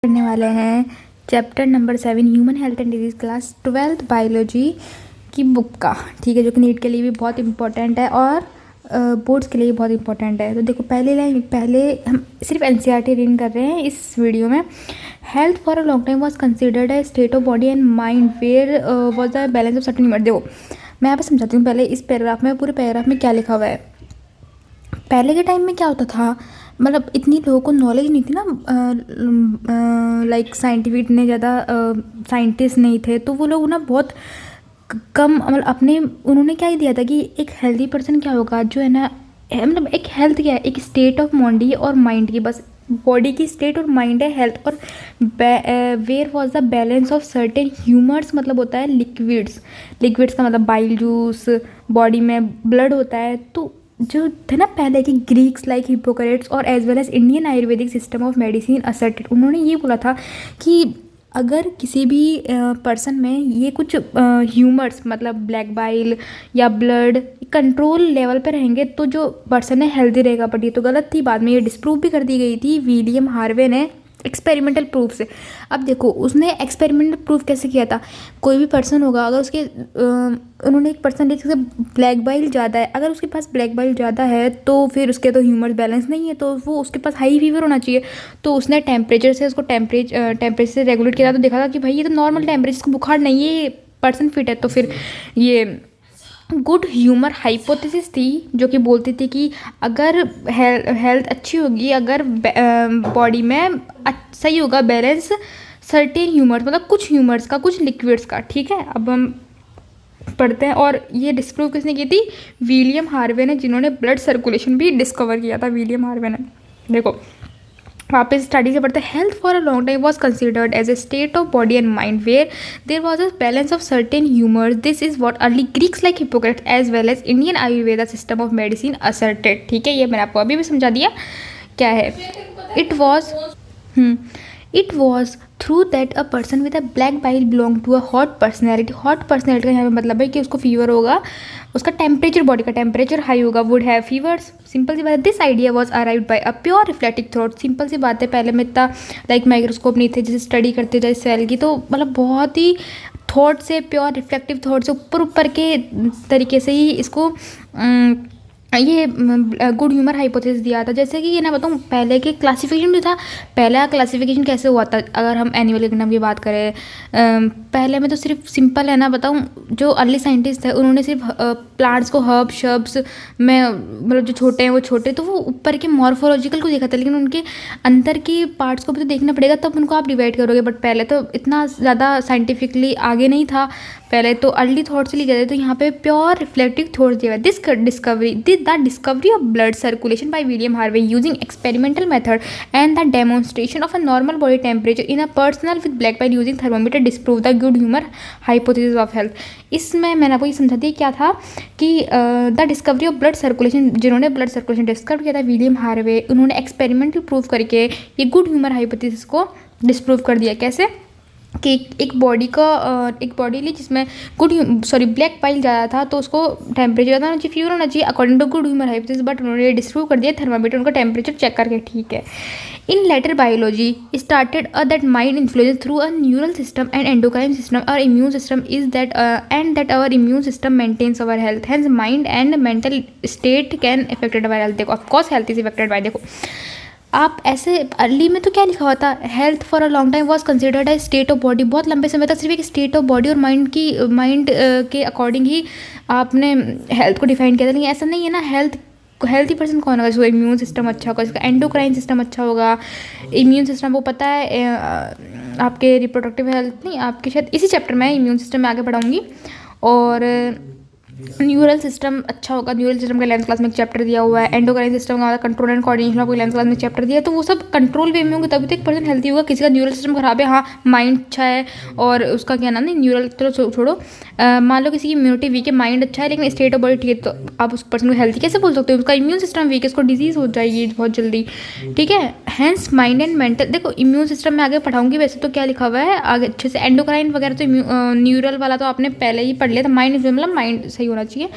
करने वाले हैं chapter number 7 human health and disease class 12th biology की बुक का। ठीक है, जो कि नीट के लिए भी बहुत इंपॉर्टेंट है और बोर्ड्स के लिए भी बहुत इंपॉर्टेंट है। तो देखो, पहले हम सिर्फ एनसीईआरटी रीड कर रहे हैं इस वीडियो में। Health for a long time was considered a state of body and mind where was the balance of certain humour. देखो, मैं यहाँ पर समझाती हूँ पहले इस पैराग्राफ में, पूरे पैराग्राफ में क्या लिखा हुआ है। पहले के टाइम में क्या होता था, मतलब इतनी लोगों को नॉलेज नहीं थी ना, लाइक साइंटिफिक इतने ज़्यादा साइंटिस्ट नहीं थे, तो वो लोग ना बहुत कम, मतलब अपने उन्होंने क्या ही दिया था कि एक हेल्दी पर्सन क्या होगा, जो है ना, मतलब एक हेल्थ क्या है, एक स्टेट ऑफ बॉडी और माइंड की, बस बॉडी की स्टेट और माइंड है हेल्थ। और where was the balance of certain humours, मतलब होता है लिक्विड्स का मतलब बाइल जूस, बॉडी में ब्लड होता है। तो जो थे ना पहले के ग्रीक्स लाइक हिप्पोक्रेट्स और as well as Indian Ayurvedic system of medicine asserted, उन्होंने ये बोला था कि अगर किसी भी पर्सन में ये कुछ ह्यूमर्स मतलब ब्लैक बाइल या ब्लड कंट्रोल लेवल पे रहेंगे तो जो पर्सन है हेल्दी रहेगा। बट ये तो गलत थी, बाद में ये डिस्प्रूव भी कर दी गई थी विलियम हार्वे ने एक्सपेरिमेंटल प्रूफ से। अब देखो, उसने एक्सपेरिमेंटल प्रूफ कैसे किया था, कोई भी पर्सन होगा, अगर उसके उन्होंने एक पर्सन जिसके ब्लैक बाइल ज़्यादा है, अगर उसके पास ब्लैक बाइल ज़्यादा है तो फिर उसके तो ह्यूमर बैलेंस नहीं है, तो वो उसके पास हाई फीवर होना चाहिए। तो उसने टेम्परेचर से उसको टेम्परेचर से रेगुलेट किया, तो देखा था कि भाई ये तो नॉर्मल टेम्परेचर, इसको बुखार नहीं है, ये पर्सन फिट है। तो फिर ये गुड ह्यूमर हाइपोथेसिस थी जो कि बोलती थी कि अगर हेल्थ अच्छी होगी, अगर बॉडी में सही होगा बैलेंस सर्टेन ह्यूमर्स, मतलब कुछ ह्यूमर्स का, कुछ लिक्विड्स का। ठीक है, अब हम पढ़ते हैं। और ये डिस्प्रूव किसने की थी, विलियम हार्वे ने, जिन्होंने ब्लड सर्कुलेशन भी डिस्कवर किया था, विलियम हार्वे ने। देखो वापस स्टडी से पढ़ते हैं। Health for a long time was considered as a state of body and mind where there was a balance of certain humours. This is what early Greeks like Hippocrates as well as Indian Ayurveda system of medicine asserted. ठीक है, ये मैंने आपको अभी भी समझा दिया क्या है। It was through that a person with a black bile belong to a hot personality. Hot personality का यहाँ पे मतलब है कि उसको फीवर होगा, उसका टेम्परेचर, बॉडी का टेम्परेचर हाई होगा, वुड हैव फीवर्स। सिंपल सी बात है। This idea was arrived by a pure reflective thought. Simple सी बात है, पहले में इतना लाइक माइक्रोस्कोप नहीं थे, जैसे स्टडी करते जाए सेल की, तो मतलब बहुत ही थॉट से, प्योर रिफ्लेक्टिव थॉट से ऊपर के तरीके से ही इसको ये गुड ह्यूमर हाइपोथेसिस दिया था। जैसे कि ये ना बताऊँ, पहले के क्लासिफिकेशन जो था, पहला क्लासिफिकेशन कैसे हुआ था, अगर हम एनिमल किंगडम की बात करें, पहले में तो सिर्फ सिंपल है ना बताऊँ, जो अर्ली साइंटिस्ट थे उन्होंने सिर्फ प्लांट्स को हर्ब शब्स में, मतलब जो छोटे हैं वो छोटे, तो वो ऊपर के मॉर्फोलॉजिकल को देखा था, लेकिन उनके अंदर के पार्ट्स को भी तो देखना पड़ेगा, तब उनको आप डिवाइड करोगे। बट पहले तो इतना ज़्यादा साइंटिफिकली आगे नहीं था, पहले तो अर्ली थॉट से लिए जाते। तो यहाँ पे प्योर रिफ्लेक्टिव थॉट्स दिया है। The discovery of blood circulation by William Harvey using experimental method and the demonstration of a normal body temperature in a personal with black bile using thermometer disprove the good humour hypothesis of health. इसमें मैंने आपको ये समझा दिया क्या था कि the discovery of blood circulation, जिन्होंने ब्लड सर्कुलेशन डिस्कवर किया था विलियम हार्वे, उन्होंने एक्सपेरिमेंटल प्रूव करके ये गुड ह्यूमर हाइपोथेसिस को डिस्प्रूव कर दिया। कैसे कि एक बॉडी ली जिसमें ब्लैक बाइल ज़्यादा था, तो उसको टेम्परेचर ज़्यादा होना चाहिए, फीवर होना चाहिए according to good humour hypothesis. But उन्होंने डिस्प्रूव कर दिया थर्मामीटर, उनका टेम्परेचर चेक करके। ठीक है, in later biology started that mind influence through a neural system and endocrine system और immune system is that and that our immune system maintains our health, hence mind and mental state can affected our health. देखो, of course health is affected by, देखो आप ऐसे early में तो क्या लिखा हुआ था, health for a long time was considered as state of body. बहुत लंबे समय तक सिर्फ एक स्टेट ऑफ बॉडी और माइंड के अकॉर्डिंग ही आपने हेल्थ को डिफाइन किया था, लेकिन ऐसा नहीं है ना। हेल्थी पर्सन कौन होगा, जिसको इम्यून सिस्टम अच्छा होगा, जिसका एंडोक्राइन सिस्टम अच्छा होगा। इम्यून सिस्टम वो पता है आपके रिप्रोडक्टिव हेल्थ नहीं, आपके शायद इसी चैप्टर में इम्यून सिस्टम में आगे पढ़ाऊँगी। और न्यूरल सिस्टम अच्छा होगा, न्यूरल सिस्टम का 11th क्लास में एक चैप्टर दिया हुआ है। एंडोक्राइन सिस्टम का कंट्रोल एंड कोऑर्डिनेशन आपको 11th क्लास में चैप्टर दिया है। तो वो सब कंट्रोल वे में होंगे तभी तो एक पर्सन हेल्थी होगा। किसी का न्यूरल सिस्टम खराब है, हाँ माइंड अच्छा है, और उसका क्या नाम नहीं न्यूरल, चलो छोड़ो, मान लो किसी की इम्यूनिटी वीक है, माइंड अच्छा है लेकिन स्टेट ऑफ बॉडी ठीक है, तो आप उस पर्सन को हेल्थी कैसे बोल सकते हो, उसका इम्यून सिस्टम वीक है, उसको डिजीज़ हो जाएगी बहुत जल्दी। ठीक है, हैंस माइंड एंड मेंटल, देखो इम्यून सिस्टम में आगे पढ़ाऊंगी, वैसे तो क्या लिखा हुआ है आगे अच्छे से। एंडोक्राइन वगैरह तो न्यूरल वाला तो आपने पहले ही पढ़ लिया था। माइंड मतलब माइंड सही होना चाहिए।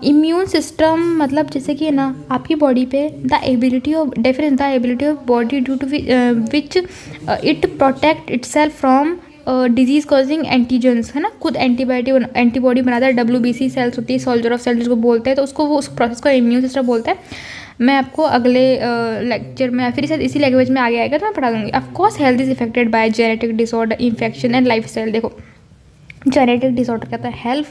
इम्यून सिस्टम मतलब जैसे कि है ना आपकी बॉडी पे the ability of difference the ability of body due to which it protect itself from disease causing antigens, है ना, खुद एंटीबॉडी बनाता है। WBC सेल्स होती है, सोल्जर ऑफ सेल जिसको बोलते हैं, तो उसको वो उस प्रोसेस को इम्यून सिस्टम बोलते हैं। मैं आपको अगले लेक्चर में फिर शायद इसी लैंग्वेज में आगे आएगा तो मैं पढ़ा दूँगी। Of course health is affected by genetic disorder, infection and life style. देखो जेनेटिक डिसऑर्डर कहता है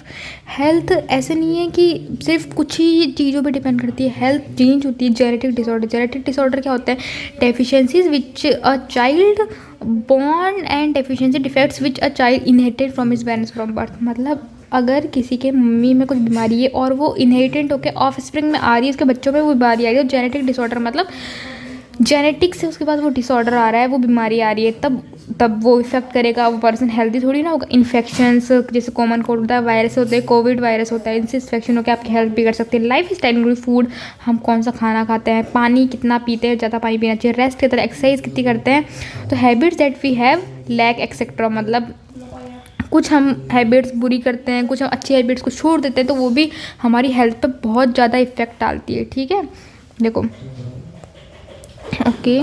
हेल्थ ऐसे नहीं है कि सिर्फ कुछ ही चीज़ों पे डिपेंड करती है, हेल्थ चेंज होती है। जेनेटिक डिसऑर्डर क्या होता है? Deficiencies which a child born and deficiency defects which a child inherited from his parents from birth. मतलब अगर किसी के मम्मी में कुछ बीमारी है और वो इनहेरिटेड होकर ऑफ स्प्रिंग में आ रही है, उसके बच्चों में वो बीमारी आ रही है, तो जेनेटिक डिसऑर्डर मतलब जेनेटिक से उसके बाद वो डिसऑर्डर आ रहा है, वो बीमारी आ रही है, तब वो इफेक्ट करेगा। वो पर्सन हेल्दी थोड़ी ना होगा। इन्फेक्शंस जैसे कॉमन कोल्ड होता है, वायरस होते हैं, कोविड वायरस होता है, इनसे इन्फेक्शन होकर आपकी हेल्थ बिगड़ सकती है। लाइफ स्टाइल इंक्लूड फूड, हम कौन सा खाना खाते हैं, पानी कितना पीते हैं, ज़्यादा पानी पीना चाहिए, रेस्ट की तरह एक्सरसाइज कितनी करते हैं, तो habits that we have lack etcetera. मतलब कुछ हम हैबिट्स बुरी करते हैं, कुछ हम अच्छी हैबिट्स को छोड़ देते हैं, तो वो भी हमारी हेल्थ पे बहुत ज़्यादा इफेक्ट डालती है। ठीक है, देखो okay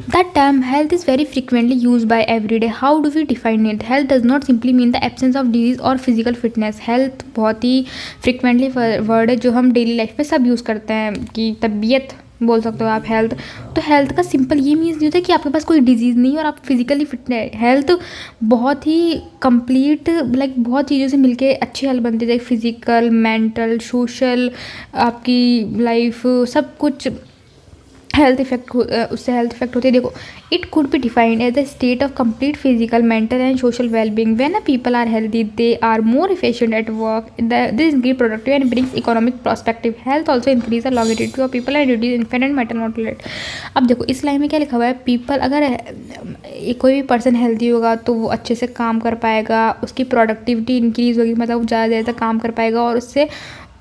The term health is very frequently used by everyday. How do we define it? Health does not simply mean the absence of disease or physical fitness. Health बहुत ही frequently वर्ड है जो हम daily life में सब use करते हैं, कि तबीयत बोल सकते हो आप हेल्थ। तो हेल्थ का सिंपल ये मीन्स नहीं होता कि आपके पास कोई डिजीज़ नहीं है और आप फिजिकली फिट है। हेल्थ बहुत ही कंप्लीट लाइक बहुत चीज़ों से मिलके अच्छी हेल्थ बनती है, जैसे फिजिकल, मेंटल, सोशल, आपकी लाइफ सब कुछ हेल्थ इफेक्ट उससे हेल्थ इफेक्ट होती है। देखो it could be defined as the state of complete physical, mental and social wellbeing. When a people are healthy they are more efficient at work, this increase productive and brings economic prospective. Health also increase the longevity of people and reduce infant and maternal mortality. अब देखो इस line में क्या लिखा हुआ है, people अगर कोई भी पर्सन हेल्दी होगा तो वो अच्छे से काम कर पाएगा, उसकी प्रोडक्टिविटी इंक्रीज होगी, मतलब वो ज़्यादा देर तक काम कर पाएगा और उससे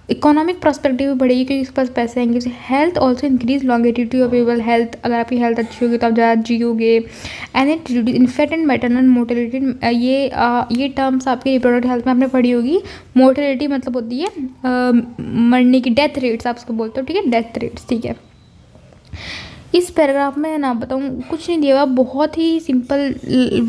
इकोनॉमिक पर्सपेक्टिव भी बढ़ेगी क्योंकि उसके पास पैसे आएंगे। Health also increase longevity of people. Health अगर आपकी हेल्थ अच्छी होगी तो आप ज़्यादा जियोगे। And it reduce infant and maternal mortality. ये टर्म्स आपकी रिप्रोडक्टिव हेल्थ में आपने पढ़ी होगी। मोर्टेलिटी मतलब होती है मरने की, डेथ रेट्स आप उसको बोलते हो, ठीक है, डेथ रेट्स। ठीक है, इस पैराग्राफ में ना बताऊँ कुछ नहीं दिया हुआ, बहुत ही सिंपल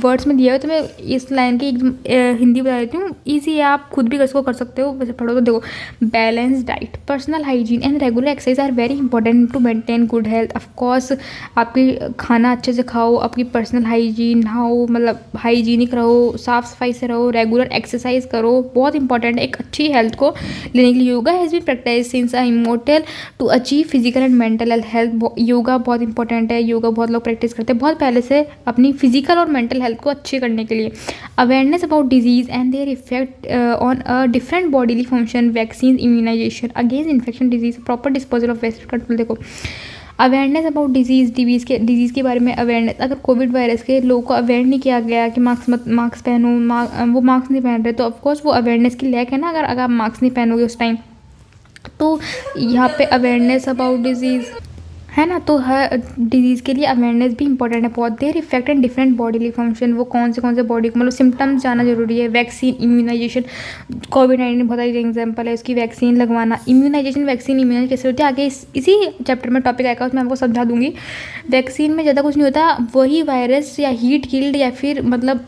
वर्ड्स में दिया हुआ, तो मैं इस लाइन की एकदम हिंदी बता देती हूँ, ईजी है, आप खुद भी इसको कर सकते हो वैसे पढ़ो तो। देखो balance diet, personal hygiene and regular exercise are very important to maintain good health. Of course आपकी खाना अच्छे से खाओ, आपकी पर्सनल हाइजीन नहाओ, मतलब हाइजीनिक रहो, साफ़ सफाई से रहो, रेगुलर एक्सरसाइज करो, बहुत इंपॉर्टेंट है एक अच्छी हेल्थ को लेने के लिए। Yoga has been practice since a immortal to achieve physical and mental health. Yoga बहुत इंपॉर्टेंट है, योगा बहुत लोग प्रैक्टिस करते हैं बहुत पहले से अपनी फिजिकल और मेंटल हेल्थ को अच्छे करने के लिए। Awareness about disease and their effect on a different bodily function, vaccine, immunisation against infection disease, proper disposal of waste control. देखो अवेयरनेस अबाउट डिजीज़ के बारे में अवेयरनेस, अगर कोविड वायरस के लोगों को अवेयर नहीं किया गया कि मास्क पहनो, वो मास्क नहीं पहन रहे, तो ऑफकोर्स वो अवेयरनेस की लैक है ना। अगर आप मास्क नहीं पहनोगे उस टाइम, तो यहाँ पे अवेयरनेस अबाउट डिजीज़ है ना, तो हर डिजीज़ के लिए अवेयरनेस भी इंपॉर्टेंट है बहुत। Their effect and different bodily function, वो कौन से बॉडी को मतलब सिम्टम्स जाना जरूरी है। वैक्सीन, इम्यूनाइजेशन, कोविड-19 बहुत सारी एग्जाम्पल है उसकी, वैक्सीन लगवाना। इम्यूनाइजेशन कैसे होती है आगे इसी चैप्टर में टॉपिक आएगा, उसमें आपको समझा दूंगी। वैक्सीन में ज़्यादा कुछ नहीं होता, वही वायरस या हीट किल्ड या फिर मतलब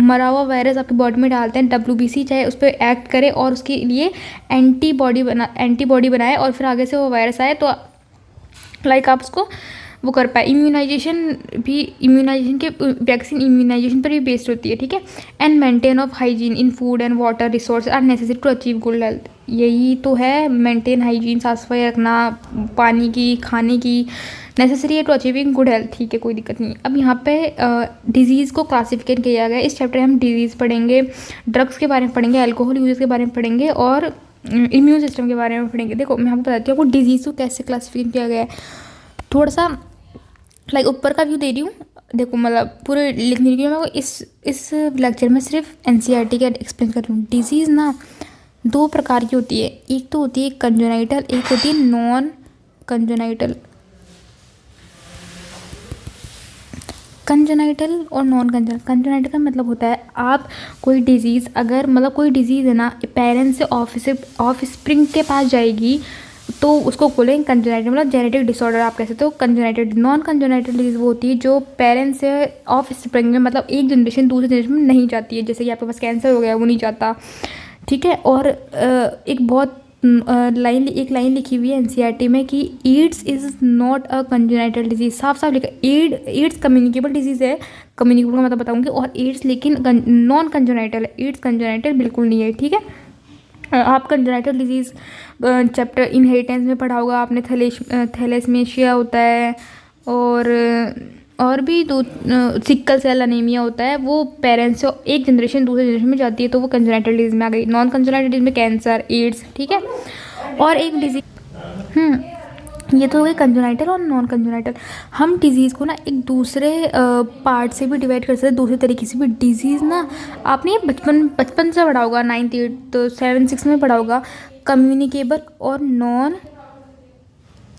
मरा हुआ वायरस आपकी बॉडी में डालते हैं, WBC चाहे उस पर एक्ट करे और उसके लिए एंटीबॉडी बनाए और फिर आगे से वो वायरस आए तो लाइक आप उसको वो कर पाए। इम्यूनाइजेशन के वैक्सीन इम्यूनाइजेशन पर भी बेस्ड होती है, ठीक है। And maintain of hygiene in food and water resource are necessary to achieve good health. यही तो है, मेंटेन हाइजीन, साफ सफाई रखना, पानी की, खाने की, नेसेसरी है टू अचीविंग गुड हेल्थ, ठीक है, कोई दिक्कत नहीं। अब यहाँ पे डिजीज़ को क्लासिफिकेट किया गया। इस चैप्टर में हम डिजीज़ पढ़ेंगे, ड्रग्स के बारे में पढ़ेंगे, अल्कोहल यूज़ के बारे में पढ़ेंगे और इम्यून सिस्टम के बारे में पढ़ेंगे। देखो मैं आपको बताती हूँ आपको डिजीज़ को कैसे क्लासिफिकेट किया गया है। थोड़ा सा लाइक ऊपर का व्यू दे रही हूँ, देखो मतलब पूरे लिखने की मैं इस लेक्चर में सिर्फ NCERT का एक्सप्लेन कर रही हूँ। डिजीज़ ना दो प्रकार की होती है, एक तो होती है कंजेनाइटल, एक होती है नॉन कंजेनाइटल। कंजेनाइटल और नॉन कंजेनाइटल। कंजेनाइटल का मतलब होता है आप कोई डिजीज़, अगर मतलब कोई डिजीज़ है ना पेरेंट्स से ऑफ स्प्रिंग के पास जाएगी तो उसको बोलेंगे कंजेनाइटल, मतलब जेनेटिक डिसऑर्डर आप कह सकते हो कंजेनाइटल। नॉन कंजेनाइटल डिजीज़ वो होती है जो पेरेंट्स से ऑफ स्प्रिंग में, मतलब एक जनरेशन दूसरी जनरेशन में नहीं जाती है, जैसे कि आपके पास कैंसर हो गया वो नहीं जाता, ठीक है। और एक बहुत एक लाइन लिखी हुई है एनसीईआरटी में कि AIDS is not a congenital disease, साफ साफ लिखा। एड्स कम्युनिकेबल डिजीज़ है, कम्युनिकेबल का मतलब बताऊंगी, और एड्स लेकिन नॉन कंजेनाइटल है, एड्स कंजेनाइटल बिल्कुल नहीं है, ठीक है। आप कंजेनाइटल डिजीज़ चैप्टर इनहेरिटेंस में पढ़ा होगा आपने, थैलेसमेशिया होता है, और भी दो, सिकल सेल अनीमिया होता है, वो पेरेंट्स से एक जनरेशन दूसरे जनरेशन में जाती है, तो वो कंजेनाइटल डिजीज़ में आ गई। नॉन कंजेनाइटल डिजीज़ में कैंसर, एड्स, ठीक है। और एक डिजीज, ये तो हो गई कंजेनाइटल और नॉन कंजेनाइटल। हम डिजीज़ को ना एक दूसरे पार्ट से भी डिवाइड कर सकते हैं, दूसरे तरीके से भी। डिजीज़ ना आपने बचपन बचपन से पढ़ा होगा, 9th 8th 7 6 में पढ़ा होगा, कम्युनिकेबल और नॉन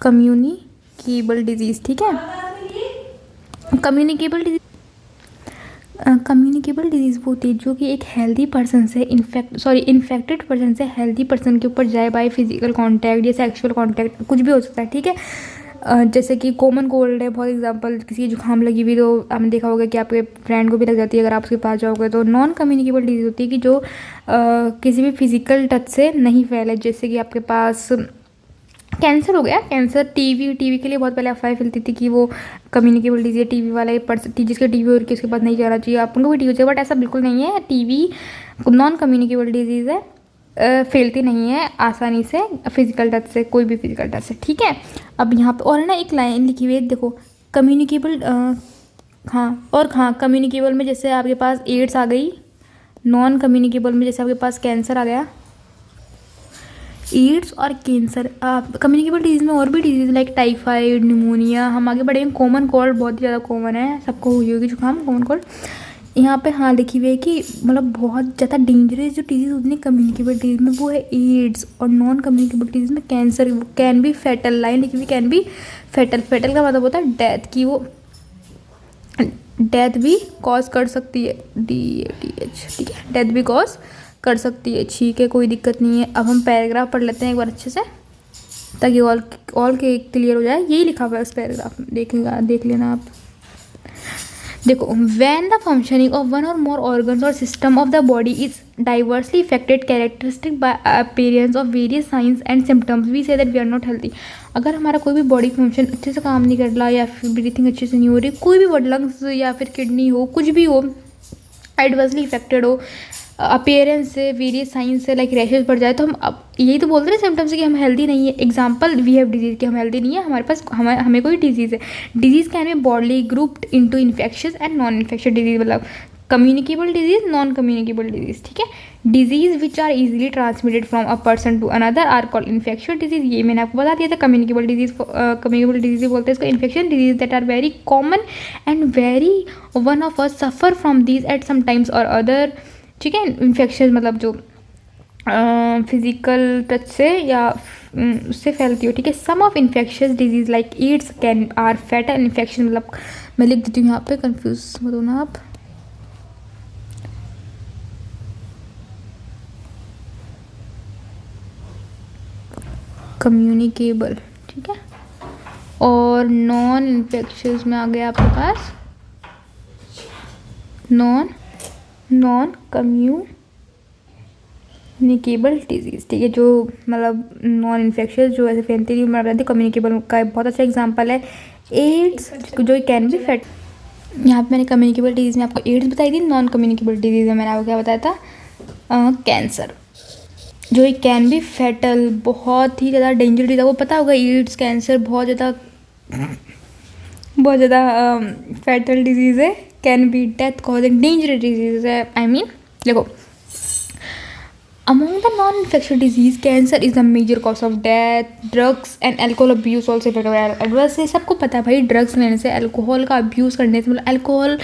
कम्युनिकेबल डिजीज़, ठीक है। कम्युनिकेबल डिजीज़ वो होती है जो कि एक हेल्दी पर्सन से इन्फेक्टेड पर्सन से हेल्दी पर्सन के ऊपर जाए बाय फिजिकल कांटेक्ट या सेक्सुअल कांटेक्ट, कुछ भी हो सकता है, ठीक है। जैसे कि कॉमन कोल्ड है, बहुत एग्जांपल, किसी की जुकाम लगी हुई तो आपने देखा होगा कि आपके फ्रेंड को भी लग जाती है अगर आप उसके पास जाओगे। तो नॉन कम्युनिकेबल डिजीज़ होती है कि जो किसी भी फिजिकल टच से नहीं फैले, जैसे कि आपके पास कैंसर हो गया। कैंसर टीवी के लिए बहुत पहले अफवाह फैलती थी कि वो कम्युनिकेबल डिजीज, टीवी वाला जिसके टीवी हो रही है उसके पास नहीं जाना चाहिए, आप उनको भी टीवी हो चाहिए, बट ऐसा बिल्कुल नहीं है। टीवी नॉन कम्युनिकेबल डिजीज़ है, फैलती नहीं है आसानी से फिजिकल टच से, कोई भी फिजिकल टच से, ठीक है। अब यहाँ पे और है ना एक लाइन लिखी हुई है, देखो कम्युनिकेबल, हाँ कम्युनिकेबल में जैसे आपके पास एड्स आ गई, नॉन कम्युनिकेबल में जैसे आपके पास कैंसर आ गया, एड्स और कैंसर। कम्युनिकेबल डिजीज़ में और भी डिजीज़ लाइक टाइफाइड, निमोनिया, हम आगे बढ़े। कॉमन कोल्ड बहुत ही ज़्यादा कॉमन है, सबको हुई होगी जुकाम, कॉमन कोल्ड। यहाँ पे हाँ लिखी हुई है कि मतलब बहुत ज़्यादा डेंजरस जो डिजीज़ होती है कम्युनिकेबल डिजीज़ में वो है एड्स, और नॉन कम्युनिकेबल डिजीज़ में cancer. Can be fatal, line लिखी हुई कैन बी फैटल। फैटल का मतलब होता है डेथ, की वो डेथ भी कॉज कर सकती है, DATH, ठीक है, डेथ भी कॉज कर सकती है, ठीक है, कोई दिक्कत नहीं है। अब हम पैराग्राफ पढ़ लेते हैं एक बार अच्छे से, ताकि ऑल के क्लियर हो जाए। यही लिखा हुआ है उस पैराग्राफ में, देख लेना आप। देखो, when the functioning of one और मोर ऑर्गन्स और system of the body is diversely affected characteristic by appearance of various signs and symptoms, we say that we are not healthy. अगर हमारा कोई भी बॉडी फंक्शन अच्छे से काम नहीं कर रहा, या फिर ब्रीथिंग अच्छे से नहीं हो रही, कोई भी बॉडी, लंग्स या फिर किडनी हो, कुछ भी हो, एडवर्सली इफेक्टेड हो, अपीयरेंस से, वेरियस साइंस से, लाइक रैशेज बढ़ जाए, तो हम अब यही तो बोलते हैं सिम्टम्स से कि हम हेल्दी नहीं है। एग्जांपल, वी हैव डिजीज, कि हम हेल्दी नहीं है, हमारे पास हमें कोई डिजीज़ है। Disease can be broadly grouped into infectious and non infectious disease, मतलब communicable disease, non communicable disease, ठीक है। Disease which are easily transmitted from a person to another are called infectious disease. ये मैंने आपको बता दिया था। कम्युनिकेबल डिजीज बोलते हैं इसको। Infection disease that are very common and very one of us suffer from these at some times और अदर, ठीक है। इन्फेक्शन मतलब जो फिजिकल टच से या उससे फैलती हो, ठीक है। Some of infectious disease like AIDS can are fatal infection, मतलब मैं लिख देती हूँ यहाँ पे, कंफ्यूज मत होना आप। कम्युनिकेबल, ठीक है, और नॉन इन्फेक्शियस में आ गया आपके पास नॉन कम्युनिकेबल डिजीज़, ठीक है, जो मतलब नॉन इन्फेक्शियस, जो ऐसे फैलती नहीं, मैं बताती। कम्युनिकेबल का बहुत अच्छा एग्जांपल है एड्स, जो कैन बी फैट। यहाँ पे मैंने कम्युनिकेबल डिजीज़ में आपको एड्स बताई थी, नॉन कम्युनिकेबल डिजीज़ में मैंने आपको क्या बताया था, कैंसर, जो कैन बी फैटल, बहुत ही ज़्यादा डेंजर डिजीज है। वो पता होगा, एड्स, कैंसर बहुत ज़्यादा फैटल डिजीज़ है, can be death causing dangerous disease है। आई मीन देखो, among the non-infectious disease, cancer is the major cause of death. Drugs and alcohol abuse also affect adverse। से सबको पता है भाई, ड्रग्स लेने से, अल्कोहल का अब्यूज़ करने से, मतलब अल्कोहल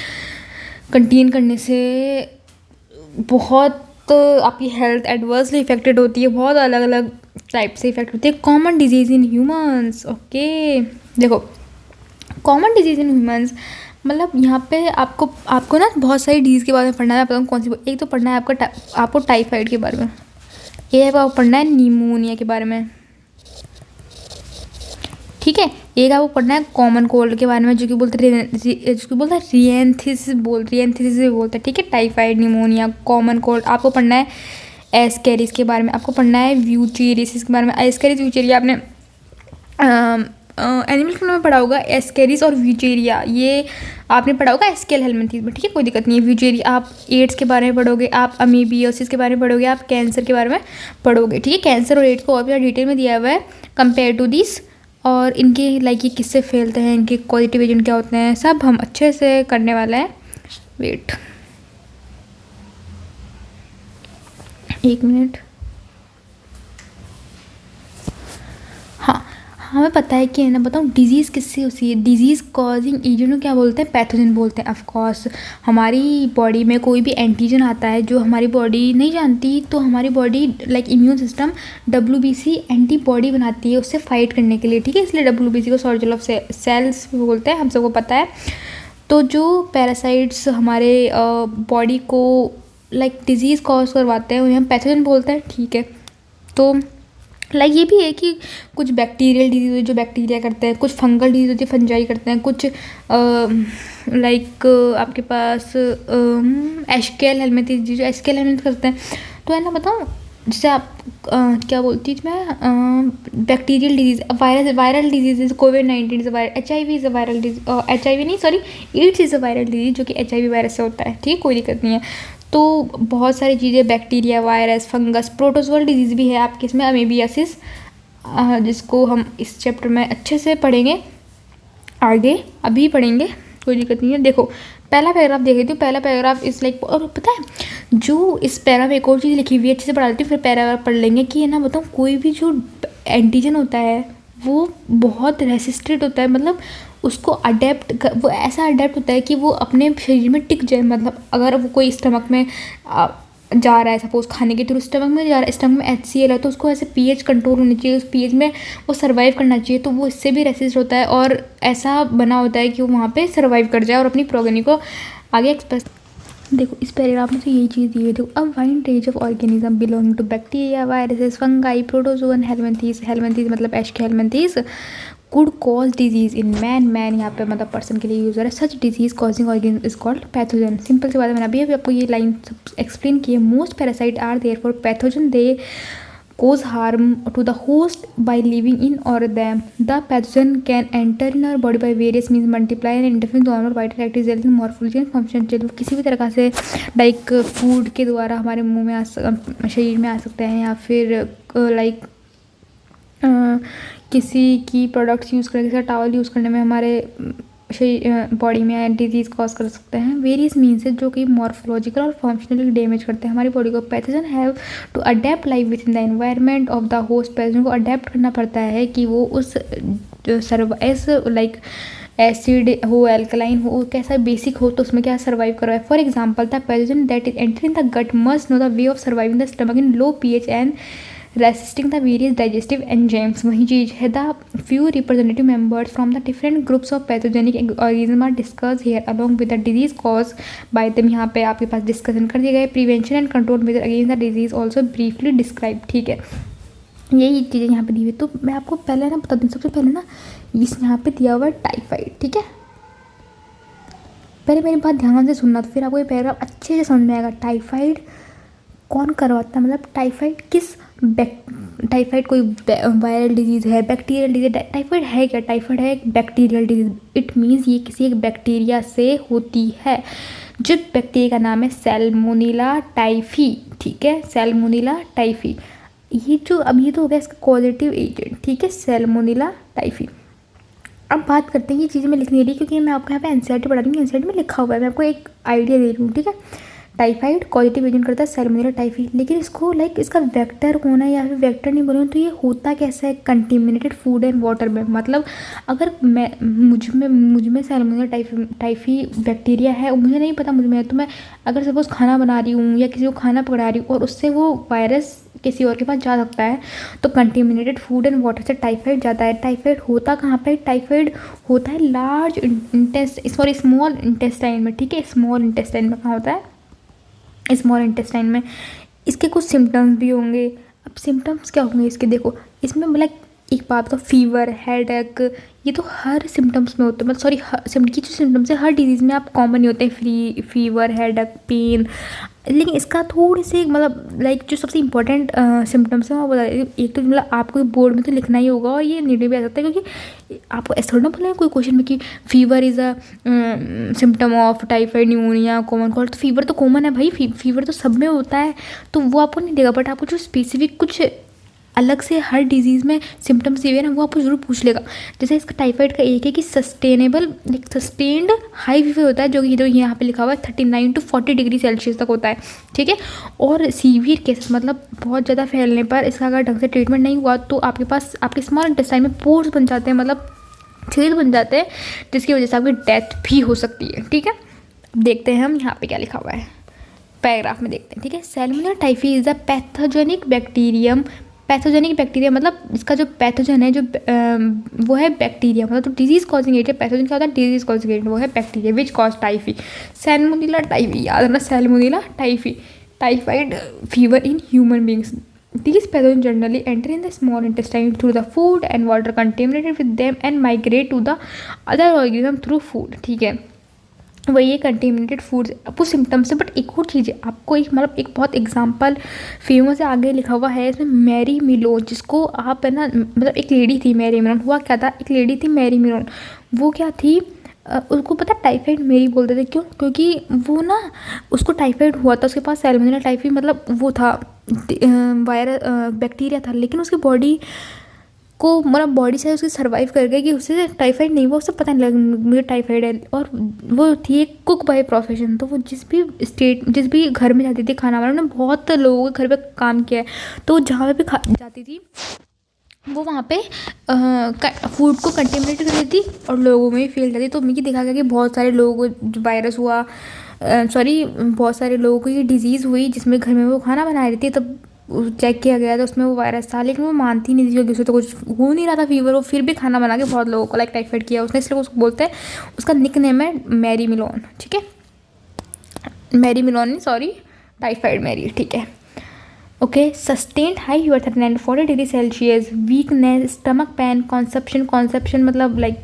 कंटेन करने से बहुत आपकी हेल्थ एडवर्सली इफेक्टेड होती है, बहुत अलग अलग टाइप से इफेक्ट होती है। Common disease in humans, okay. देखो, कॉमन डिजीज़ इन ह्यूमंस, मतलब यहाँ पे आपको ना बहुत सारी डिजीज़ के बारे में पढ़ना है। मैं बताऊँ कौन सी। एक तो पढ़ना है आपको टाइफाइड के बारे में, एक आपको पढ़ना है निमोनिया के बारे में, ठीक है। एक आपको पढ़ना है कॉमन कोल्ड के बारे में, जो कि बोलते हैं रिएंथिसिस बोलते हैं, ठीक है। Typhoid, pneumonia, common cold. आपको पढ़ना है एस्केरिस के बारे में, आपको पढ़ना है व्यूचेरियासिस के बारे में। एस्केरिस, व्यूचेरिया आपने एनिमल किंगडम में पढ़ा होगा। एस्केरिस और व्यूचेरिया ये आपने पढ़ा होगा एस्केल हेलमिंथेस में, ठीक है, कोई दिक्कत नहीं है। व्यूचेरिया आप एड्स के बारे में पढ़ोगे, आप अमीबियोसिस के बारे में पढ़ोगे, आप कैंसर के बारे में पढ़ोगे, ठीक है। कैंसर और एड्स को और भी डिटेल में दिया हुआ है कंपेयर टू दिस, और इनके लाइक ये किससे फैलते हैं, इनके पॉजिटिव एजेंट क्या होते हैं, सब हम अच्छे से करने वाले हैं। Wait 1 minute. हाँ, हमें पता है कि है ना, बताऊँ डिजीज़ किससे होती है। डिजीज़ कॉजिंग एजेंट को क्या बोलते हैं, पैथोजन बोलते हैं। ऑफ कोर्स हमारी बॉडी में कोई भी एंटीजन आता है जो हमारी बॉडी नहीं जानती, तो हमारी body like immune system WBC antibody बनाती है उससे फाइट करने के लिए, ठीक है। इसलिए WBC को सर्जिकल ऑफ सेल्स भी बोलते हैं, हम सबको पता है। तो जो पैरासाइट्स हमारे बॉडी को लाइक डिजीज़ कॉज करवाते हैं उन्हें हम पैथोजन बोलते हैं, ठीक है। तो लाइक ये भी है कि कुछ बैक्टीरियल डिजीज जो बैक्टीरिया करते हैं, कुछ फंगल डिजीज होती है फंजाई करते हैं, कुछ लाइक आपके पास एस्केल हेलमिंथेस जो एस्केल हेलमिंथेस करते हैं। तो है ना, बताऊँ जैसे आप क्या बोलती थी मैं, bacterial disease, viral disease, COVID-19 is a viral, HIV is a viral disease, HIV नहीं sorry, AIDS is a viral disease जो कि HIV वायरस से होता है, ठीक है, कोई दिक्कत नहीं है। तो बहुत सारी चीज़ें, bacteria, virus, fungus, protozoal disease भी है आपके इसमें, अमीबियासिस, जिसको हम इस चैप्टर में अच्छे से पढ़ेंगे, आगे अभी पढ़ेंगे, कोई दिक्कत नहीं है। देखो पहला पैराग्राफ देख लेती हूँ। पहला पैराग्राफ इस लाइक, और पता है जो इस पैराग्राफ में एक और चीज़ लिखी हुई है, अच्छे से पढ़ा लेती हूँ, फिर पैराग्राफ पढ़ लेंगे कि है ना, बताऊँ कोई भी जो एंटीजन होता है वो बहुत रेसिस्टेंट होता है, मतलब उसको वो ऐसा अडेप्ट होता है कि वो अपने शरीर में टिक जाए। मतलब अगर वो कोई स्टमक में जा रहा है, सपोज खाने के थ्रू स्टमक में जा रहा है, स्टमक में HCl है, तो उसको ऐसे pH कंट्रोल होनी चाहिए, उस pH में वो सर्वाइव करना चाहिए, तो वो इससे भी रेसिस्ट होता है और ऐसा बना होता है कि वो वहाँ पे सर्वाइव कर जाए और अपनी प्रोगेनी को आगे एक्सप्रेस। देखो इस पैराग्राफ में तो यही चीज़ दी है। देखो, a wide range of organism belonging to bacteria, viruses, fungi, protozoan, helminthes मतलब aschelminthes could cause disease in man यहाँ पे मतलब पर्सन के लिए यूज़ हो रहा है। Such disease causing organism is called pathogen. Simple सी बात है, मैंने अभी आपको ये लाइन एक्सप्लेन की है। Most parasite are there for pathogen, they cause harm to the host by living in or them. The pathogen can enter in our body by various means, multiply and interfere with normal vital activities, morphology and function. चलो किसी भी तरह से like food के द्वारा हमारे मुंह में शरीर में आ सकते हैं, या फिर लाइक किसी की प्रोडक्ट्स यूज़ करने के, टावल यूज़ करने में हमारे बॉडी में डिजीज़ कॉज कर सकते हैं। वेरियस मीन्स है जो कि मॉर्फोलॉजिकल और फंक्शनली डैमेज करते हैं हमारी बॉडी को। Pathogen have to adapt life within the environment of the host. Pathogen को अडेप्ट करना पड़ता है कि वो उस लाइक एसिड हो, एल्कलाइन हो, कैसा बेसिक हो, तो उसमें क्या सर्वाइव कर रहा है। For example the pathogen that is enter in the gut must know the way of surviving the stomach in low pH and resisting the various digestive enzymes। वही चीज़ है। The few representative members from the different groups of pathogenic organisms are discussed here along with the disease caused by them। यहाँ पे आपके पास discussion कर दिए गए। Prevention and control measure against the disease also briefly describe, ठीक है। यही चीज़ें यहाँ पे दी हुई। तो मैं आपको पहले ना बता दूँ, सबसे पहले ना इस यहाँ पे दिया हुआ है टाइफाइड, ठीक है। पहले मेरी बात ध्यान से सुनना, तो फिर आपको ये पैराग्राफ अच्छे से समझ में आएगा। टाइफाइड कौन करवाता है, मतलब टाइफाइड कोई वायरल डिजीज़ है, बैक्टीरियल डिजीज। टाइफाइड है क्या? टाइफाइड है एक बैक्टीरियल डिजीज। इट मीन्स ये किसी एक बैक्टीरिया से होती है। जिस बैक्टीरिया का नाम है सैल्मोनेला टाइफी, ठीक है, सैल्मोनेला टाइफी। ये जो अब ये तो हो गया इसका कॉजेटिव एजेंट, ठीक है, सैल्मोनेला टाइफी। अब बात करते हैं, ये चीज़ें मैं लिख नहीं रही क्योंकि मैं आपको यहाँ पे एनसीईआरटी पढ़ा रही हूँ, एनसीईआरटी में लिखा हुआ है, मैं आपको एक आइडिया दे रही हूँ, ठीक है। टाइफाइड पॉजिटिव एजेंट करता है सैल्मोनेला टाइफी, लेकिन इसको लाइक इसका वेक्टर होना या फिर वेक्टर नहीं बोलूँ तो ये होता कैसा है, कंटेमिनेटेड फूड एंड वाटर में। मतलब अगर मुझ में सैल्मोनेला टाइफी बैक्टीरिया है, मुझे नहीं पता मुझ में है, तो मैं अगर सपोज खाना बना रही हूँ या किसी को खाना पकड़ा रही हूँ और उससे वो वायरस किसी और के पास जा सकता है। तो कंटेमिनेटेड फूड एंड वाटर से टाइफाइड जाता है। टाइफाइड होता कहाँ पे? टाइफाइड होता है लार्ज स्मॉल इंटेस्टाइन में, ठीक है, स्मॉल इंटेस्टाइन में कहाँ होता है? स्मॉल इंटेस्टाइन में। इसके कुछ सिम्टम्स भी होंगे। अब सिम्टम्स क्या होंगे इसके? देखो इसमें मतलब एक बात का फीवर, हेडेक, ये तो हर सिम्टम्स में होते हैं, मतलब सॉरी ये जो सिम्टम्स है हर डिजीज़ में आप कॉमन ही होते हैं, फीवर, हेडेक, पेन। लेकिन इसका थोड़ी सी मतलब लाइक जो सबसे इंपॉर्टेंट सिम्टम्स हैं वो बता देती हूँ। एक तो मतलब आपको बोर्ड में तो लिखना ही होगा और ये नीचे भी आ सकता है, क्योंकि आपको ऐसा थोड़ा ना बोला है कोई क्वेश्चन में कि fever is a symptom of typhoid, pneumonia, common cold. तो फीवर तो कॉमन है भाई, फीवर तो सब में होता है, तो वो आपको नहीं देगा। बट आपको जो स्पेसिफिक कुछ अलग से हर डिजीज़ में सिम्टम्स दिए ना वो आपको जरूर पूछ लेगा। जैसे इसका टाइफाइड का एक है कि सस्टेन्ड हाई फीवर होता है, जो कि यहाँ पे लिखा हुआ है 39 to 40 डिग्री सेल्सियस तक होता है, ठीक है। और सीवियर केसेस मतलब बहुत ज़्यादा फैलने पर इसका अगर ढंग से ट्रीटमेंट नहीं हुआ तो आपके पास आपके स्मॉल इंटेस्टाइन में पोर्स बन जाते हैं, मतलब छेद बन जाते हैं, जिसकी वजह से आपकी डेथ भी हो सकती है, ठीक है। अब देखते हैं हम यहाँ पे क्या लिखा हुआ है, पैराग्राफ में देखते हैं, ठीक है। Salmonella typhi is a pathogenic bacterium. Pathogenic bacteria मतलब इसका जो पैथोजन है जो वो है बैक्टीरिया, मतलब तो डिजीज कॉजिंग एजेंट है। पैथोजन क्या होता है? डिजीज कॉजिंग एजेंट, वो है bacteria which cause typhi. Salmonella typhi, याद रखना, Salmonella typhi, typhoid fever in human beings. These pathogens generally enter in the small intestine through the food and water contaminated with them and migrate to the other organism through food, ठीक है। वही है contaminated foods. आपको symptoms है, but एक और चीज़ है आपको, एक मतलब एक बहुत एग्जांपल फेमस है आगे लिखा हुआ है इसमें, मैरी मिलोन, जिसको आप है ना, मतलब एक लेडी थी मैरी मिलोन। हुआ क्या था? एक लेडी थी मैरी मिलोन, वो क्या थी, उसको पता टाइफाइड मेरी बोलते थे, क्यों? क्योंकि वो ना उसको टाइफाइड हुआ था, उसके पास सैल्मोनेला टाइफी मतलब वो था वायरस, बैक्टीरिया था, लेकिन उसकी बॉडी को मतलब बॉडी से उसकी सर्वाइव कर गई कि उससे टाइफाइड नहीं हुआ, उससे पता नहीं लगा मुझे टाइफाइड है। और वो थी एक कुक बाय प्रोफेशन, तो वो जिस भी घर में जाती थी खाना बनाने, उन्होंने बहुत लोगों के घर पे काम किया है, तो जहाँ पे भी जाती थी वो वहाँ पे फूड को कंटेमिनेट कर देती और लोगों में भी फैल जाती। तो मुझे देखा गया कि बहुत सारे लोगों को वायरस हुआ, बहुत सारे लोगों को ये डिजीज़ हुई, जिसमें घर में वो खाना बना रही थी, तब चेक किया गया तो उसमें वो वायरस था, लेकिन वो मानती नहीं थी क्योंकि उसे तो कुछ हो नहीं रहा था फीवर। वो फिर भी खाना बना के बहुत लोगों को लाइक टाइफाइड किया उसने, इसलिए उसको बोलते हैं, उसका निक नेम है मैरी मिलोन, ठीक है। मैरी मिलोन नहीं, सॉरी, टाइफाइड मैरी, ठीक है। Okay, sustained high fever 39 to 40 degree Celsius, weakness, stomach pain, conception मतलब लाइक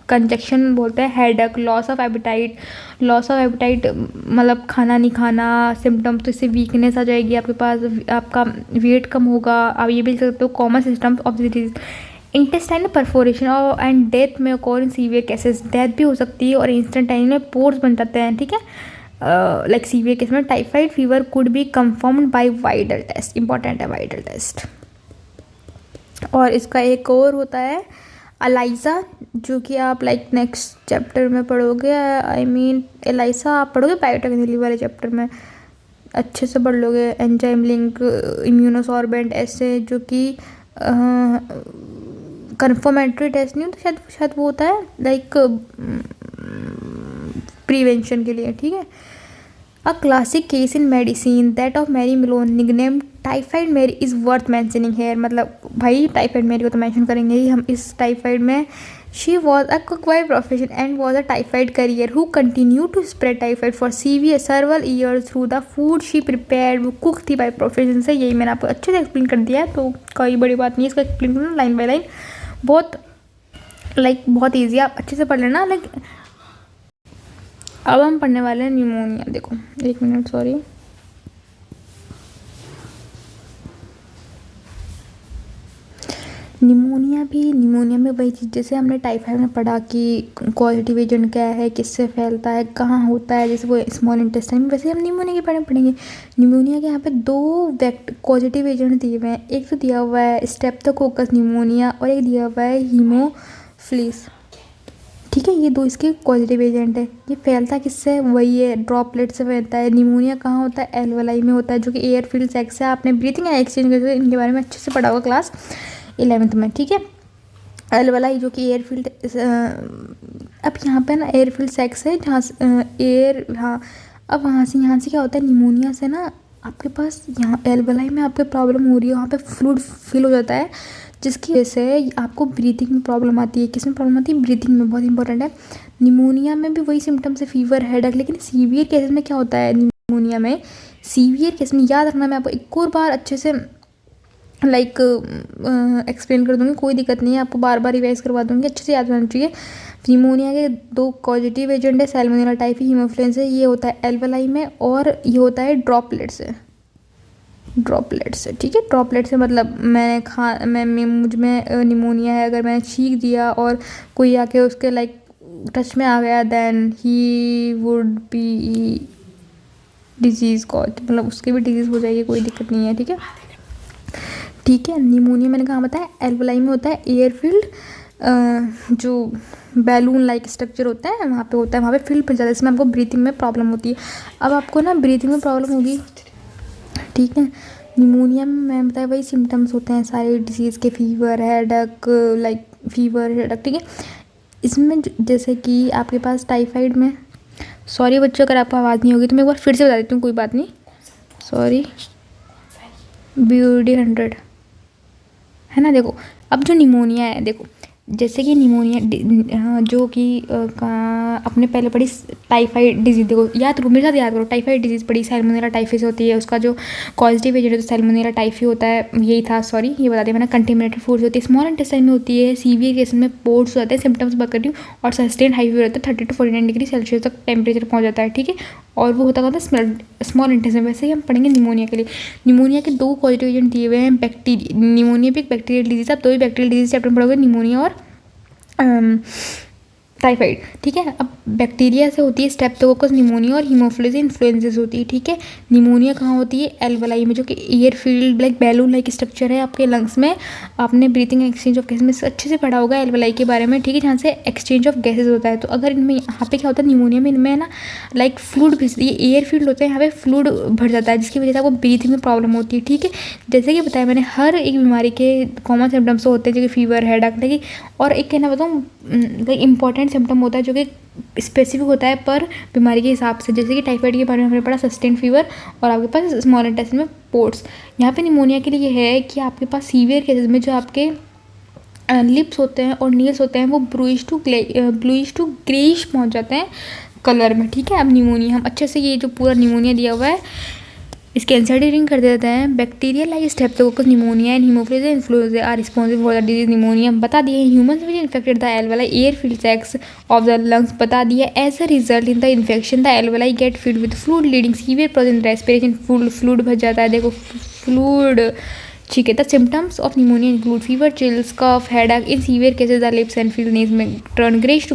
कंजक्शन बोलते हैं, हेडेक, लॉस ऑफ एपेटाइट मतलब खाना नहीं खाना, सिम्टम्स तो इससे वीकनेस आ जाएगी आपके पास, आपका वेट कम होगा, आप ये भी लिख सकते हो common symptoms of disease. Intestinal perforation और एंड डेथ में ओकर इन सीवियर केसेस, डेथ भी हो सकती है और इंस्टेंटाइन में पोर्स बन जाते हैं, ठीक है। लाइक सीवियर केस में typhoid fever could be confirmed by Widal test, important है वाइडल टेस्ट। और इसका एक और होता है एलाइजा, जो कि आप लाइक नेक्स्ट चैप्टर में पढ़ोगे, एलाइसा आप पढ़ोगे बायोटेक्नोलॉजी वाले चैप्टर में, अच्छे से पढ़ लोगे। एंजाइम लिंक, इम्यूनोसॉर्बेंट ऐसे, जो कि कन्फर्मेटरी टेस्ट नहीं होता, शायद वो होता है लाइक प्रिवेंशन के लिए, ठीक है। A classic case in medicine that of Mary Mallon nickname typhoid Mary is worth mentioning here. मतलब भाई टाइफाइड मैरी को तो मैंशन करेंगे ही हम इस टाइफाइड में। She was a cook by profession and was a typhoid carrier who continue to spread typhoid for several years through the food she prepared. वो cook थी बाय प्रोफेशन से, यही मैंने आपको अच्छे से एक्सप्लेन कर दिया है, तो कोई बड़ी बात नहीं है इसका एक्सप्लेन करना लाइन बाय लाइन, बहुत ईजी, आप अच्छे से पढ़ लेना। लाइक अब हम पढ़ने वाले हैं न्यूमोनिया। देखो एक मिनट, सॉरी, निमोनिया में वही चीज़ जैसे हमने टाइफाइड में पढ़ा कि कॉजेटिव एजेंट क्या है, किससे फैलता है, कहाँ होता है, जैसे वो स्मॉल इंटेस्टाइन में, वैसे हम निमोनिया के बारे में पढ़ेंगे। निमोनिया के यहाँ पे दो कॉजेटिव एजेंट दिए हुए हैं, एक तो दिया हुआ है स्ट्रेप्टोकोकस निमोनिया और एक दिया हुआ है हीमोफिलिस, ठीक है। ये दो इसके पॉजिटिव एजेंट है। ये फैलता किससे? वही है ड्रॉपलेट से फैलता है। निमोनिया कहाँ होता है? एल्वेलाई में होता है, जो कि एयर फील्ड सेक्स है। आपने ब्रीथिंग एंड एक्सचेंज करके इनके बारे में अच्छे से पढ़ा होगा क्लास 11th में, ठीक है। एल्वेलाई जो कि एयर फील्ड, अब यहाँ पे ना एयर फील्ड सेक्स है जहाँ एयर, हाँ। अब वहाँ से यहाँ से क्या होता है, निमोनिया से ना आपके पास यहाँ एल्वेलाई में आपके प्रॉब्लम हो रही है, वहाँ पे फ्लूइड फिल हो जाता है, जिसकी वजह से आपको ब्रीथिंग में प्रॉब्लम आती है। किस में प्रॉब्लम आती है? ब्रीथिंग में, बहुत इंपॉर्टेंट है। निमोनिया में भी वही सिम्टम्स है, फीवर, हेडेक, लेकिन सीवियर केसेस में क्या होता है? निमोनिया में सीवियर केस में याद रखना, मैं आपको एक और बार अच्छे से एक्सप्लेन कर दूँगी, कोई दिक्कत नहीं है, आपको बार बार रिवाइज करवा दूँगी, अच्छे से याद रहना चाहिए। निमोनिया के 2 कॉजेटिव एजेंट है, सैल्मोनेला टाइफी, हीमोफ्लुएंजा। ये होता है एल्वेलाई में और ये होता है ड्रॉपलेट से। ठीक है, ड्रॉपलेट से मतलब मुझ में निमोनिया है, अगर मैंने छींक दिया और कोई आके उसके टच में आ गया, देन ही वुड बी डिजीज़ कॉज, मतलब उसकी भी डिजीज़ हो जाएगी, कोई दिक्कत नहीं है। ठीक है। निमोनिया मैंने कहा बताया, एल्वेलाई में होता है एयर फील्ड, जो बैलून लाइक स्ट्रक्चर होता है वहाँ पे होता है, वहाँ पे फील्ड भर जाता है, इसमें आपको ब्रीथिंग में प्रॉब्लम होती है। अब आपको ना ब्रीथिंग में प्रॉब्लम होगी, ठीक है। निमोनिया में मैं बताया वही सिम्टम्स होते हैं सारे डिजीज़ के, फीवर, हेडेक, ठीक है। इसमें जैसे कि आपके पास टाइफाइड में, सॉरी बच्चों अगर आपको आवाज़ नहीं होगी तो मैं एक बार फिर से बता देती हूँ, कोई बात नहीं, सॉरी। BUD 100 है ना। देखो अब जो निमोनिया है, देखो जैसे कि निमोनिया जो कि अपने पहले पढ़ी टाइफाइड डिजीज़, देखो याद करो, मेरे साथ याद करो, टाइफाइड डिजीज़ पढ़ी, सैल्मोनेला टाइफी से होती है, उसका जो पॉजिटिव एजेंट है तो सैल्मोनेला टाइफी होता है, यही था, सॉरी ये बता दिया मैंने। कंटेमिनेटेड फूड्स होती है, स्मॉल इंटेस्टाइन में होती है, सीवियर केस में पोर्ट्स हो जाते हैं, सिम्टम्स बात कर रही हूँ, और सस्टेन हाई फीवर होता है, 30 to 49 डिग्री सेल्सियस तक टेम्परेचर पहुँच जाता है, ठीक है। और वो होता है स्मॉल इंटेस्टाइन। वैसे ही हम पढ़ेंगे निमोनिया के लिए। निमोनिया के 2 पॉजिटिव एजेंट दिए हुए हैं, निमोनिया भी एक बैक्टीरियल डिजीज़, आप 2 ही बैक्टीरियल डिजीज़ चैप्टर में पढ़ोगे, निमोनिया और टाइफाइड, ठीक है। अब बैक्टीरिया से होती है स्ट्रेप्टोकोकस निमोनिया, और हीमोफिलस इन्फ्लुएंजा होती है, ठीक है। निमोनिया कहाँ होती है? एल्वेलाई में, जो कि air field balloon like structure है आपके लंग्स में। आपने ब्रीथिंग एक्सचेंज ऑफ गैसेज में अच्छे से पढ़ा होगा एल्वेलाई के बारे में, ठीक है, जहाँ से एक्सचेंज ऑफ गैसेज होता है। तो अगर इनमें यहाँ पे क्या होता है, निमोनिया में इनमें ना फ्लूइड, ये एयर फील्ड होता है, यहाँ पे फ्लूइड भर जाता है, जिसकी वजह से आपको ब्रीथिंग में प्रॉब्लम होती है, ठीक है। जैसे कि बताया मैंने, हर एक बीमारी के कॉमन सिम्टम्स होते हैं, जैसे फीवर, हेडेक, और एक कहना बताऊँ इंपॉर्टेंट सिम्टम होता है जो कि स्पेसिफिक होता है पर बीमारी के हिसाब से। जैसे कि टाइफाइड के बारे में हमने पढ़ा, सस्टेन फीवर, और आपके पास स्मॉल इंटेस्टाइन में पोर्ट्स। यहाँ पे निमोनिया के लिए है कि आपके पास सीवियर केसेस में जो आपके लिप्स होते हैं और नील्स होते हैं वो ब्लूइश टू ग्रेइश पहुँच जाते हैं कलर में, ठीक है। अब निमोनिया हम अच्छे से, ये जो पूरा निमोनिया दिया हुआ है इसके एंसर रिंग कर देते हैं। Bacteria like streptococcus pneumoniae and haemophilus influenzae are responsible for the disease pneumonia, बता दिए। Humans which infected the alveoli air filled sacs of the lungs, बता दिया। As a result in the infection the alveoli get filled with fluid leading severe problem in respiration, fluid भर जाता है, देखो fluid, ठीक है। The symptoms of pneumonia include fever, chills, cough, headache, in severe cases the lips and field nails में turn greyish to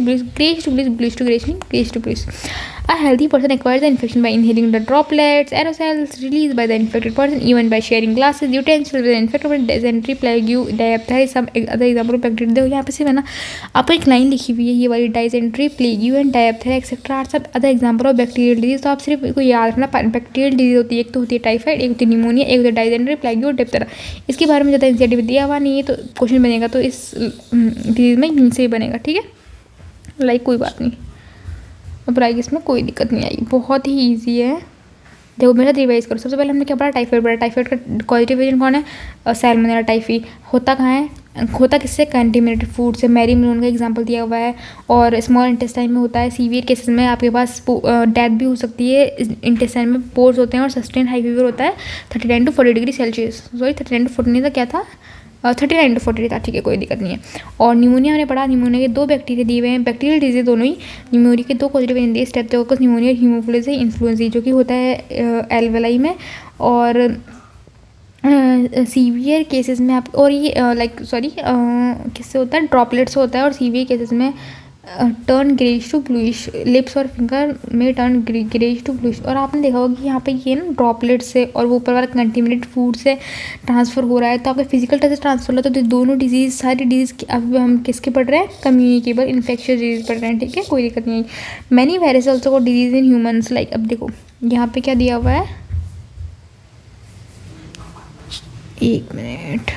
bluish. A healthy person acquires the infection by inhaling the droplets, aerosols released by the infected person, even by sharing glasses, utensils with an infected person, dysentery, plague, diphtheria, some other example of bacteria। देखो यहाँ पे सिर्फ है ना, आपको एक line लिखी हुई है ये वाली, dysentery, plague and diphtheria etcetera are सब other example of bacterial disease. तो आप सिर्फ को याद रखना, बैक्टीरियल डिजीज होती है, एक तो होती है टाइफाइड, एक होती है निमोनिया, एक होती है डायजेंट्री, प्लेग और डिप्थेरिया। इसके बारे में ज़्यादा इंसेटिव दिया हुआ नहीं है, तो क्वेश्चन बनेगा तो इस डिजीज में इनसे ही बनेगा, ठीक है। कोई बात नहीं, अब आएगी, इसमें कोई दिक्कत नहीं आएगी, बहुत ही ईजी है। देखो मेरे साथ रिवाइज करो। सबसे पहले हमने क्या पढ़ा? टाइफाइड पढ़ा। टाइफाइड का पॉजिटिव एजेंट कौन है? Salmonella typhi. होता कहाँ है? होता किससे? कंटेमिनेटेड फूड से। मैरी मिलोन का एग्जांपल दिया हुआ है। और स्मॉल इंटेस्टाइन में होता है। सीवियर केसेस में आपके पास डेथ भी हो सकती है। इंटेस्टाइन में पोर्स होते हैं और सस्टेन हाई फीवर होता है 39 to 40 degree Celsius. Sorry 39 to 40 था, क्या था? 39 to 40 था, ठीक है, कोई दिक्कत नहीं है। और निमोनिया हमने पढ़ा, निमोनिया के 2 बैक्टीरिया दिए हुए हैं, बैक्टीरियल डिजीज दोनों ही। निमोनिया के 2 पॉजिटिव एजेंट दिए, स्ट्रेप्टोकोकस निमोनिया, हीमोफिलस इन्फ्लुएंजा, जो कि होता है एल्वेलाई में। और सीवियर केसेस में आप, और ये किससे होता है? ड्रॉपलेट से होता है। और सीवियर केसेस में turn greyish to bluish, lips और फिंगर में टर्न ग्रेइश टू ब्लूइश। और आपने देखा होगा कि यहाँ पे ये ना ड्रॉपलेट से और वो ऊपर वाला कंटेमिनेटेड फूड से ट्रांसफ़र हो रहा है, तो आपके फिजिकल टच से ट्रांसफर होता है। तो दोनों डिजीज़, सारी डिजीज़ अब हम किसके पढ़ रहे हैं? कम्युनिकेबल इन्फेक्शियस डिजीज़ पढ़ रहे हैं, ठीक है, कोई दिक्कत नहीं है। मैनी वायरस ऑल्सो को डिजीज़ इन ह्यूमन्स, अब देखो यहाँ पे क्या दिया हुआ है, 1 मिनट।